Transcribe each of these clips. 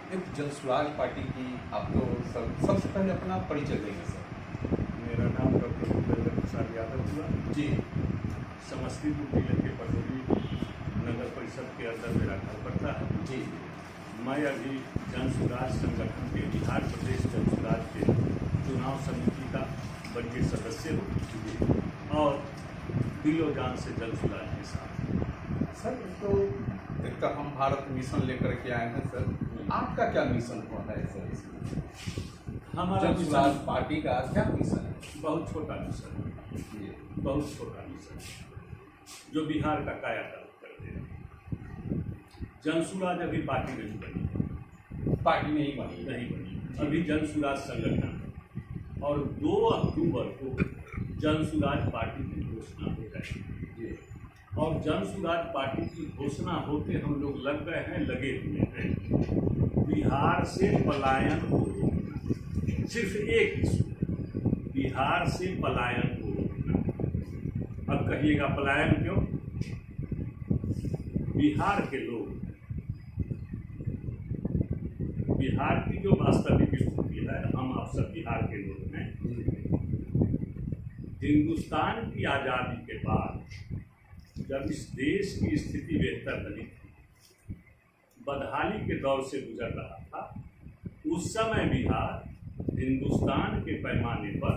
एक जन स्वराज पार्टी की आप तो सबसे पहले अपना परिचय देंगे सर। मेरा नाम डॉक्टर भूपेंद्र प्रसाद यादव हुआ। जी। समस्तीपुर जिले के पटोरी नगर परिषद के अंदर मेरा घर पड़ता है। जी। मैं अभी जन स्वराज संगठन के बिहार प्रदेश जन स्वराज के चुनाव समिति का वर्गीय सदस्य हूँ और दिलो जान से जन स्वराज के साथ। सर तो एक तो हम भारत मिशन लेकर के आए हैं सर, आपका क्या मिशन होता है सर इसमें? हमारा जन स्वराज पार्टी का क्या मिशन है? बहुत छोटा मिशन है, बहुत छोटा मिशन है जो बिहार का कायाकल्प कर दे। जन स्वराज अभी पार्टी नहीं बनी, पार्टी नहीं बनी, अभी जन स्वराज संगठन है और 2 अक्टूबर को जन स्वराज पार्टी की घोषणा हो जाएगी और जन स्वराज पार्टी की घोषणा होते हम लोग लगे हुए हैं बिहार से पलायन को रोकना। सिर्फ एक इशू, बिहार से पलायन को रोकना। अब कहिएगा पलायन क्यों? बिहार के लोग, बिहार की जो वास्तविक स्थिति है, हम आप सब बिहार के लोग हैं। हिंदुस्तान की आज़ादी के बाद जब इस देश की स्थिति बेहतर नहीं थी, बदहाली के दौर से गुजर रहा था, उस समय बिहार हिंदुस्तान के पैमाने पर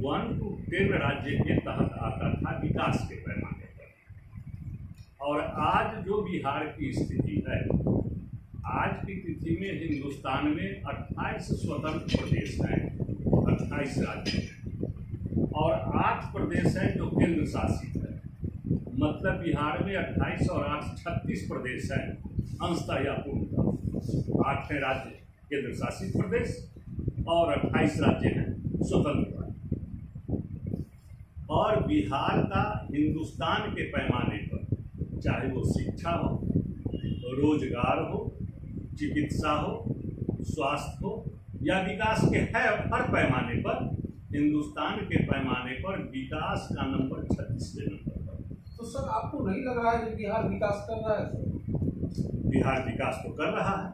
1 to 10 राज्य के तहत आता था विकास के पैमाने पर। और आज जो बिहार की स्थिति है, आज की तिथि में हिंदुस्तान में 28 स्वतंत्र प्रदेश हैं, 28 राज्य हैं और 8 प्रदेश हैं जो केंद्र शासित है। मतलब बिहार में 28 और 8 36 प्रदेश हैं, अंशतः या पूर्णतः। 8 हैं राज्य केंद्र शासित प्रदेश और 28 राज्य हैं स्वतंत्र राज्य। और बिहार का हिंदुस्तान के पैमाने पर, चाहे वो शिक्षा हो, रोजगार हो, चिकित्सा हो, स्वास्थ्य हो या विकास के है, हर पैमाने पर हिंदुस्तान के पैमाने पर विकास का नंबर 36वें नंबर। तो सर आपको नहीं लग रहा है कि बिहार विकास कर रहा है सर? बिहार विकास तो कर रहा है।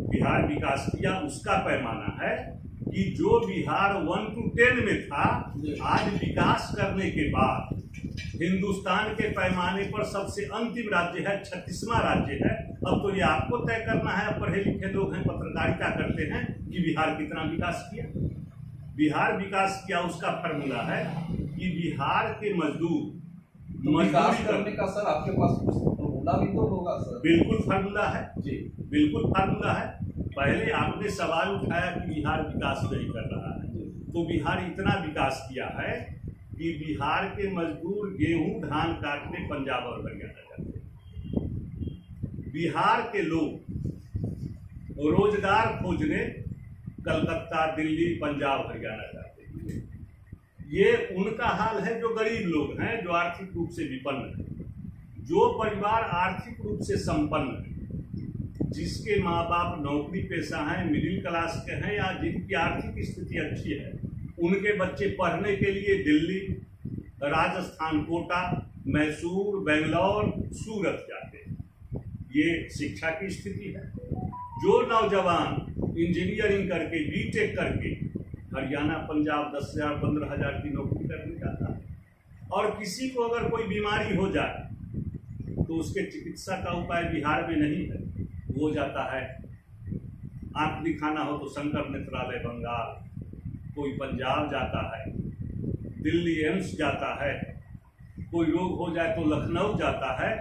बिहार विकास किया, उसका पैमाना है कि जो बिहार 1 to 10 में था, आज विकास करने के बाद हिंदुस्तान के पैमाने पर सबसे अंतिम राज्य है, 36वां राज्य है। अब तो ये आपको तय करना है, अब पढ़े लिखे लोग हैं, पत्रकारिता करते हैं, कि बिहार कितना विकास किया। बिहार विकास किया उसका फार्मूला है कि बिहार के मजदूर विकास करने का सर आपके पास कुछ फार्मूला भी तो होगा सर? बिल्कुल फार्मूला है जी, बिल्कुल फार्मूला है। पहले आपने सवाल उठाया कि बिहार विकास नहीं कर रहा है, तो बिहार इतना विकास किया है कि बिहार के मजदूर गेहूं धान काटने पंजाब और हरियाणा जाते हैं। बिहार के लोग रोजगार खोजने कलकत्ता, दिल्ली, पंजाब, हरियाणा जाते हैं। ये उनका हाल है जो गरीब लोग हैं, जो आर्थिक रूप से विपन्न हैं। जो परिवार आर्थिक रूप से संपन्न है, जिसके माँ बाप नौकरी पेशा हैं, मिडिल क्लास के हैं या जिनकी आर्थिक स्थिति अच्छी है, उनके बच्चे पढ़ने के लिए दिल्ली, राजस्थान, कोटा, मैसूर, बेंगलोर, सूरत जाते हैं। ये शिक्षा की स्थिति है। जो नौजवान इंजीनियरिंग करके, बीटेक करके हरियाणा, पंजाब 10,000 15,000 की नौकरी करने जाता है। और किसी को अगर कोई बीमारी हो जाए तो उसके चिकित्सा का उपाय बिहार में नहीं है, वो जाता है। आँख दिखाना हो तो शंकर नेत्रालय बंगाल, कोई पंजाब जाता है, दिल्ली एम्स जाता है, कोई रोग हो जाए तो लखनऊ जाता है।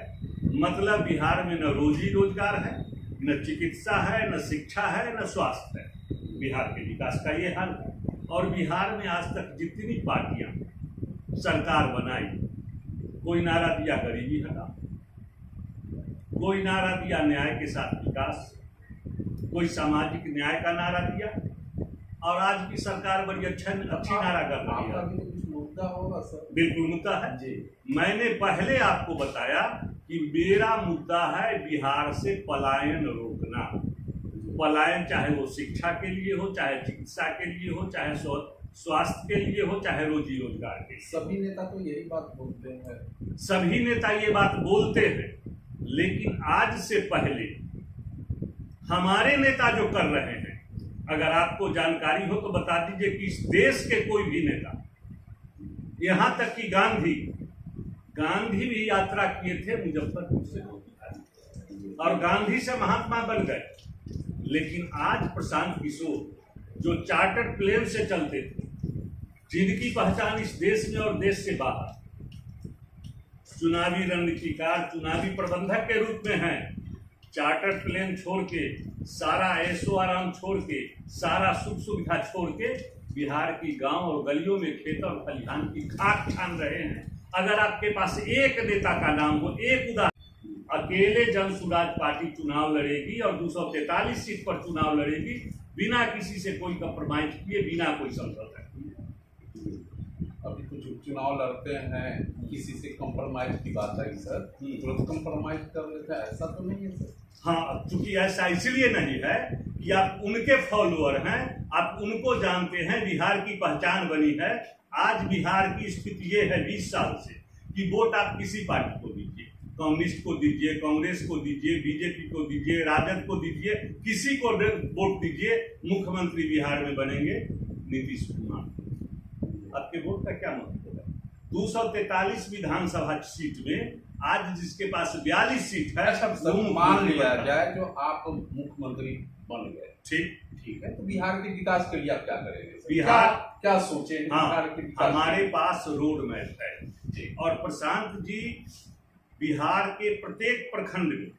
मतलब बिहार में न रोजी रोजगार है, न चिकित्सा है, न शिक्षा है, न स्वास्थ्य है। बिहार के विकास का ये हाल है। और बिहार में आज तक जितनी पार्टियां सरकार बनाई, कोई नारा दिया गरीबी हटाओ, कोई नारा दिया न्याय के साथ विकास, कोई सामाजिक न्याय का नारा दिया, और आज की सरकार बड़ी अच्छी नारा कर रही है। कुछ मुद्दा होगा सर? बिल्कुल मुद्दा है जी। मैंने पहले आपको बताया कि मेरा मुद्दा है बिहार से पलायन रोकना। पलायन चाहे वो शिक्षा के लिए हो, चाहे चिकित्सा के लिए हो, चाहे स्वास्थ्य के लिए हो, चाहे रोजी रोजगार के लिए। सभी नेता तो यही बात बोलते हैं। सभी नेता ये बात बोलते हैं, लेकिन आज से पहले हमारे नेता जो कर रहे हैं, अगर आपको जानकारी हो तो बता दीजिए कि इस देश के कोई भी नेता, यहां तक कि गांधी भी यात्रा किए थे मुजफ्फरपुर से और गांधी से महात्मा बन गए। लेकिन आज प्रशांत किशोर जो चार्टर्ड प्लेन से चलते थे, जिनकी पहचान इस देश में और देश से बाहर चुनावी रणनीतिकार, चुनावी प्रबंधक के रूप में हैं, चार्टर्ड प्लेन छोड़ के, सारा ऐशो आराम छोड़ के, सारा सुख सुविधा छोड़ के बिहार की गांव और गलियों में खेत और खलिहान की खाक छान रहे हैं। अगर आपके पास एक नेता का नाम हो, एक उदाहरण, अकेले जन सुराज पार्टी चुनाव लड़ेगी और 243 सीट पर चुनाव लड़ेगी, बिना किसी से कोई कंप्रोमाइज किए, बिना कोई समझौता किए। अभी कुछ उपचुनाव लड़ते हैं, किसी से कंप्रोमाइज की बात आई सर, तुरंत कंप्रोमाइज कर लेते हैं, ऐसा तो नहीं है सर। हाँ, चूंकि ऐसा इसलिए नहीं है कि आप उनके फॉलोअर हैं, आप उनको जानते हैं, बिहार की पहचान बनी है। आज बिहार की स्थिति ये है 20 साल से कि वोट आप किसी पार्टी को दीजिए, कम्युनिस्ट को दीजिए, कांग्रेस को दीजिए, बीजेपी को दीजिए, राजद को दीजिए, किसी को वोट दीजिए, मुख्यमंत्री बिहार में बनेंगे नीतीश कुमार। आपके वोट का क्या मतलब है? 243 विधानसभा सीट में आज जिसके पास 42 सीट है, सब मान लिया जाए जो आप मुख्यमंत्री बन गए, ठीक है, तो बिहार के विकास के लिए आप क्या करेंगे? बिहार क्या सोचे? हाँ, बिहार के विकास हमारे पास रोड मैप है और प्रशांत जी बिहार के प्रत्येक प्रखंड में,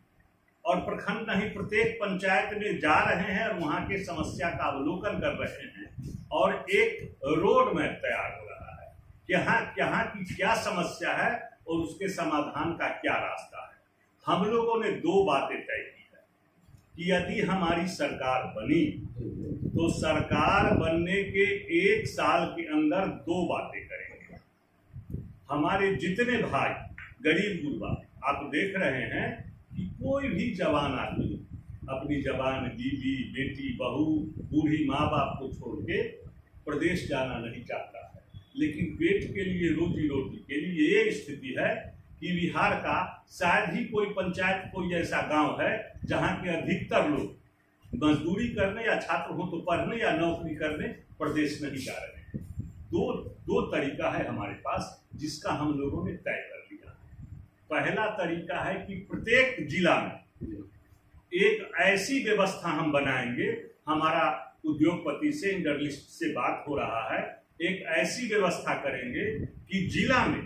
और प्रखंड नहीं प्रत्येक पंचायत में जा रहे हैं और वहां के समस्या का अवलोकन कर रहे हैं और एक रोड मैप तैयार हो रहा है कि यहाँ की क्या समस्या है और उसके समाधान का क्या रास्ता है। हम लोगों ने 2 बातें तय की है कि यदि हमारी सरकार बनी तो सरकार बनने के 1 साल के अंदर 2 बातें करेंगे। हमारे जितने भाई गरीब गुरबा, आप देख रहे हैं कि कोई भी जवान आदमी अपनी जवान बीवी, बेटी, बहू, बूढ़ी माँ बाप को छोड़ के प्रदेश जाना नहीं चाहता है, लेकिन पेट के लिए, रोजी रोटी के लिए ये स्थिति है कि बिहार का शायद ही कोई पंचायत, कोई ऐसा गांव है जहां के अधिकतर लोग मजदूरी करने या छात्र हो तो पढ़ने या नौकरी करने प्रदेश नहीं जा रहे हैं। दो तरीका है हमारे पास जिसका हम लोगों ने तय कर लिया। पहला तरीका है कि प्रत्येक जिला में एक ऐसी व्यवस्था हम बनाएंगे, हमारा उद्योगपति से, इंडस्ट्रियलिस्ट से बात हो रहा है, एक ऐसी व्यवस्था करेंगे कि जिला में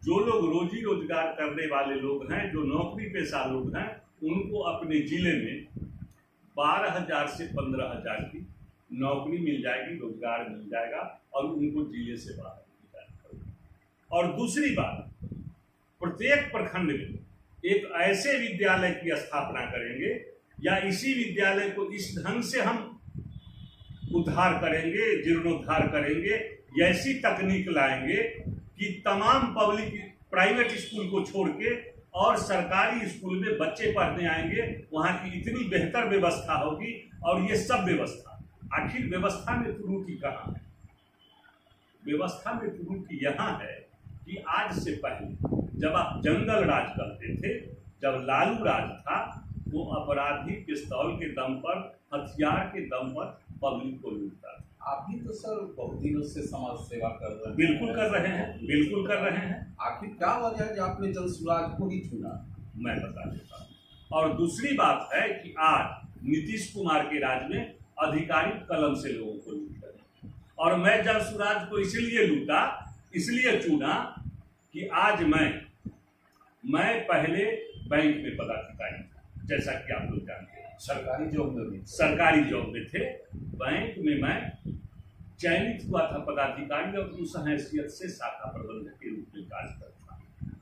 जो लोग रोजी रोजगार करने वाले लोग हैं, जो नौकरी पेशा लोग हैं, उनको अपने जिले में 12,000 से 15,000 की नौकरी मिल जाएगी, रोजगार मिल जाएगा और उनको जिले से बाहर नहीं जाना पड़ेगा। और दूसरी बात, प्रत्येक प्रखंड में एक ऐसे विद्यालय की स्थापना करेंगे या इसी विद्यालय को इस ढंग से हम उद्धार करेंगे, जीर्णोद्धार करेंगे, ऐसी तकनीक लाएंगे कि तमाम पब्लिक प्राइवेट स्कूल को छोड़ के और सरकारी स्कूल में बच्चे पढ़ने आएंगे, वहाँ की इतनी बेहतर व्यवस्था होगी। और ये सब व्यवस्था, आखिर व्यवस्था में त्रुटि कहाँ है? व्यवस्था में त्रुटि यहाँ है कि आज से पहले जब आप जंगल राज करते थे, जब लालू राज था, वो अपराधी पिस्तौल के दम पर, हथियार के दम पर पब्लिक को लूटता था। आप भी तो सर बहुत दिनों से समाज सेवा कर रहे हैं। बिल्कुल कर रहे हैं, बिल्कुल कर रहे हैं। आखिर क्या वजह है कि आपने जन सुराज को ही चुना? मैं बता देता हूँ। और दूसरी बात है कि आज नीतीश कुमार के राज में अधिकारी कलम से लोगों को लूट रहे हैं और मैं जन सुराज को इसलिए लूटा, इसलिए चुना कि आज मैं पहले बैंक में पदाधिकारी था, जैसा कि आप लोग जानते हैं, सरकारी जॉब में थे। बैंक में मैं चयनित हुआ था पदाधिकारी और उस हैसियत से शाखा प्रबंधक के रूप में कार्य करता।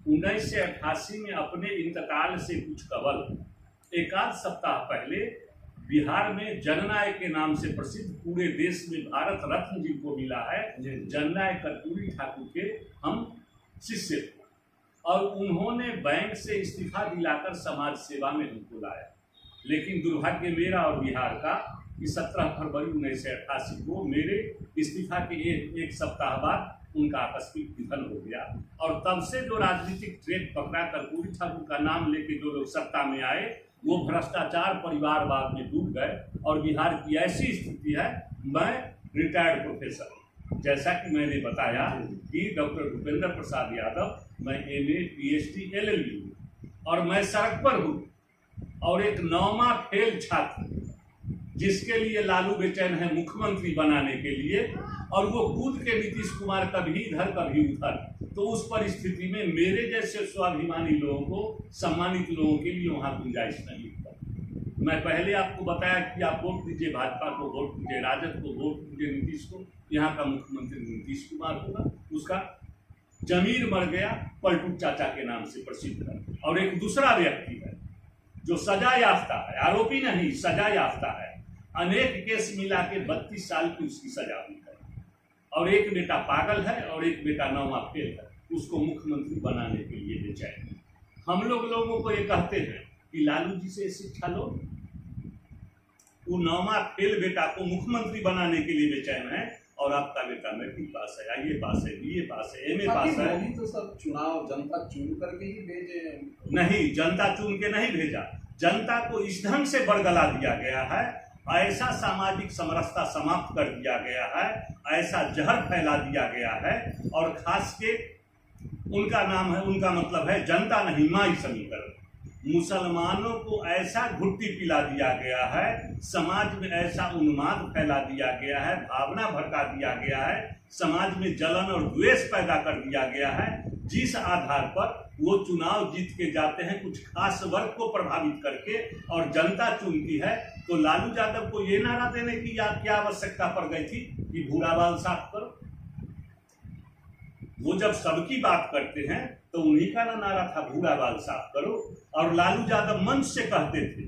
1988 में अपने इंतकाल से कुछ कबल एक आध सप्ताह पहले बिहार में जननायक के नाम से प्रसिद्ध, पूरे देश में भारत रत्न जिनको मिला है, जननायक कर्पूरी ठाकुर के हम शिष्य थे और उन्होंने बैंक से इस्तीफा दिलाकर समाज सेवा में हमको लाया। लेकिन दुर्भाग्य मेरा और बिहार का कि 17 फरवरी 1988 को मेरे इस्तीफा के एक सप्ताह बाद उनका आकस्मिक निधन हो गया और तब से जो राजनीतिक ट्रैक पकड़ा, कर्पूरी ठाकुर का नाम लेके जो लोग सत्ता में आए वो भ्रष्टाचार परिवारवाद में डूब गए और बिहार की ऐसी स्थिति है। मैं रिटायर्ड प्रोफेसर, जैसा कि मैंने बताया कि डॉक्टर भूपेंद्र प्रसाद यादव, मैं MA PhD LLB हूँ और मैं सड़क पर हूँ और एक 9वां फेल छात्र जिसके लिए लालू बेचैन है मुख्यमंत्री बनाने के लिए, और वो कूद के नीतीश कुमार कभी इधर कभी उधर। तो उस परिस्थिति में मेरे जैसे स्वाभिमानी लोगों को, सम्मानित लोगों के लिए वहाँ गुंजाइश नहीं होता। मैं पहले आपको बताया कि आप वोट दीजिए भाजपा को, वोट दीजिए राजद को, वोट दीजिए नीतीश को, यहाँ का मुख्यमंत्री नीतीश कुमार होगा। उसका जमीर मर गया, पलटू चाचा के नाम से प्रसिद्ध है। और एक दूसरा व्यक्ति है जो सजा याफ्ता है, आरोपी नहीं, सजा याफ्ता है। अनेक केस मिला के 32 साल की उसकी सजा हुई है, और एक बेटा पागल है और एक बेटा 9वां फेल है। उसको मुख्यमंत्री बनाने के लिए बेचैन है। हम लोगों को ये कहते हैं कि लालू जी से शिक्षा लो, वो 9वां फेल बेटा को मुख्यमंत्री बनाने के लिए बेचैन है, और आपका बेटा मैट्रिक पास है, IA पास है, BA पास है, MA पास है। तो सब चुनाव जनता चुन करके ही भेजे नहीं, जनता चुन के नहीं भेजा, जनता को इस ढंग से बरगला दिया गया है, ऐसा सामाजिक समरसता समाप्त कर दिया गया है, ऐसा जहर फैला दिया गया है। और खास के उनका नाम है, उनका मतलब है जनता नहीं माई समीकरण। मुसलमानों को ऐसा घुट्टी पिला दिया गया है, समाज में ऐसा उन्माद फैला दिया गया है, भावना भड़का दिया गया है, समाज में जलन और द्वेष पैदा कर दिया गया है, जिस आधार पर वो चुनाव जीत के जाते हैं कुछ खास वर्ग को प्रभावित करके, और जनता चुनती है। तो लालू यादव को ये नारा देने की क्या आवश्यकता पड़ गई थी कि भूरा बाल साफ करो? वो जब सबकी बात करते हैं तो उन्हीं का नारा था भूरा बाल साफ करो। और लालू यादव मंच से कहते थे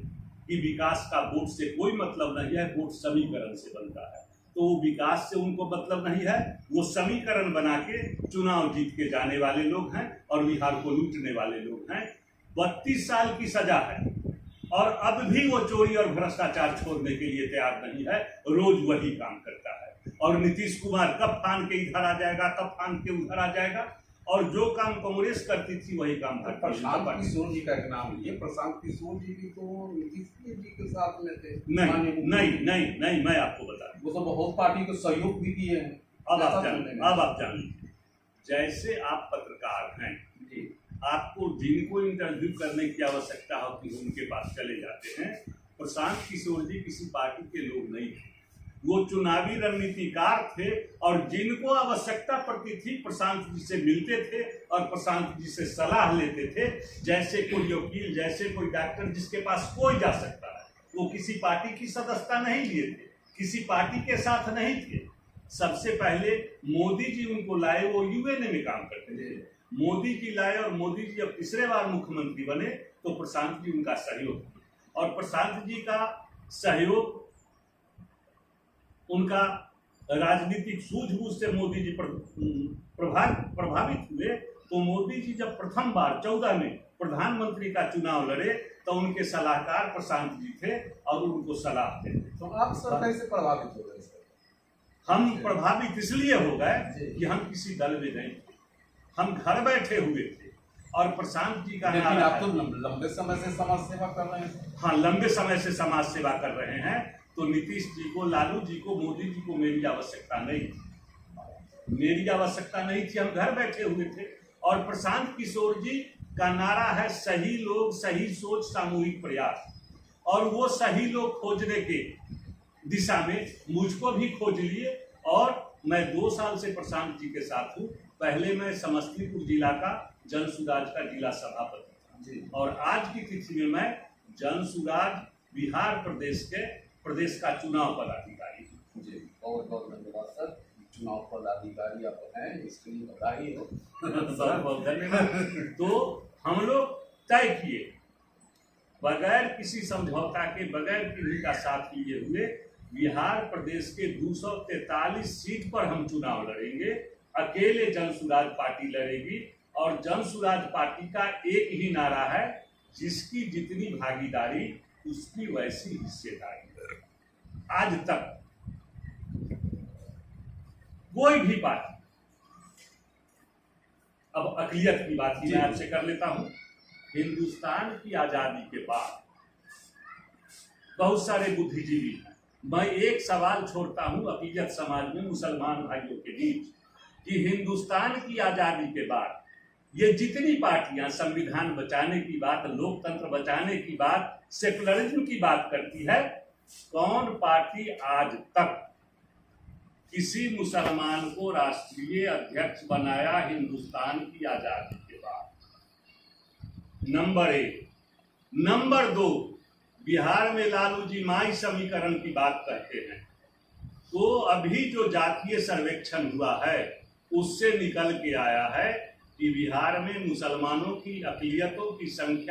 कि विकास का वोट से कोई मतलब नहीं है, वोट समीकरण से बनता है। तो वो विकास से उनको मतलब नहीं है, वो समीकरण बना के चुनाव जीत के जाने वाले लोग हैं और बिहार को लूटने वाले लोग हैं। 32 साल की सजा है और अब भी वो चोरी और भ्रष्टाचार छोड़ने के लिए तैयार नहीं है, रोज वही काम करता है। और नीतीश कुमार कब फान के इधर आ जाएगा, कब फान के उधर आ जाएगा, और जो काम कांग्रेस करती थी वही काम प्रशांत किशोर जी का एक नाम है, प्रशांत किशोर जी भी तो नीतीश जी के साथ में थे। नहीं, मैं आपको बता दूं, वो तो बहुत पार्टी को सहयोग भी किए हैं। अब आप जान लीजिए, जैसे आप पत्रकार हैं, आपको जिनको इंटरव्यू करने की आवश्यकता होती है उनके पास चले जाते हैं। प्रशांत किशोर जी किसी पार्टी के लोग नहीं थे, वो चुनावी रणनीतिकार थे, और जिनको आवश्यकता पड़ती थी प्रशांत जी से मिलते थे और प्रशांत जी से सलाह लेते थे। जैसे कोई वकील, जैसे कोई डॉक्टर जिसके पास कोई जा सकता है, वो किसी पार्टी की सदस्यता नहीं लिए थे, किसी पार्टी के साथ नहीं थे। सबसे पहले मोदी जी उनको लाए, वो UNA में काम करते थे, मोदी जी लाए, और मोदी जी जब तीसरे बार मुख्यमंत्री बने तो प्रशांत जी उनका सहयोग, और प्रशांत जी का सहयोग, उनका राजनीतिक सूझबूझ से मोदी जी प्रभावित हुए। तो मोदी जी जब प्रथम बार 14 में प्रधानमंत्री का चुनाव लड़े तो उनके सलाहकार प्रशांत जी थे और उनको सलाह देते। तो आप सर कैसे प्रभावित हो गए? हम प्रभावित इसलिए हो गए कि हम किसी दल में नहीं थे, हम घर बैठे हुए थे, और प्रशांत जी का लेकिन आप तो लंबे समय से समाज सेवा कर रहे हैं। हाँ, लंबे समय से समाज सेवा कर रहे हैं। तो नीतीश जी को, लालू जी को, मोदी जी को मेरी आवश्यकता नहीं थी, मेरी आवश्यकता नहीं थी, हम घर बैठे हुए थे। और प्रशांत किशोर जी का नारा है सही लोग, सही सोच, सामूहिक प्रयास, और वो सही लोग खोजने के दिशा में मुझको भी खोज लिए। और मैं 2 साल से प्रशांत जी के साथ हूँ। पहले मैं समस्तीपुर जिला का जन सुराज का जिला सभापति था, और आज की तिथि में मैं जन सुराज बिहार प्रदेश का चुनाव पदाधिकारी हूँ। जी, बहुत बहुत धन्यवाद सर। चुनाव पदाधिकारी आप हैं, इसके लिए बधाई हो। बहुत बहुत धन्यवाद। तो हम लोग तय किए, बगैर किसी समझौता के, बगैर किसी का साथ लिए हुए, बिहार प्रदेश के 243 सीट पर हम चुनाव लड़ेंगे। अकेले जन सुराज पार्टी लड़ेगी, और जन सुराज पार्टी का एक ही नारा है, जिसकी जितनी भागीदारी उसकी वैसी हिस्सेदारी। आज तक कोई भी पार्टी, अब अकलियत की बात ही मैं आपसे कर लेता हूं, हिंदुस्तान की आजादी के बाद बहुत सारे बुद्धिजीवी हैं। मैं एक सवाल छोड़ता हूं अकीदत समाज में मुसलमान भाइयों के बीच कि हिंदुस्तान की आज़ादी के बाद ये जितनी पार्टियां संविधान बचाने की बात, लोकतंत्र बचाने की बात, सेकुलरिज्म की बात करती है, कौन पार्टी आज तक किसी मुसलमान को राष्ट्रीय अध्यक्ष बनाया हिंदुस्तान की आज़ादी के बाद? नंबर 1। नंबर 2, बिहार में लालू जी माई समीकरण की बात कहते हैं, तो अभी जो जातीय सर्वेक्षण हुआ है उससे निकल के आया है कि बिहार में मुसलमानों की अक़लियतों की संख्या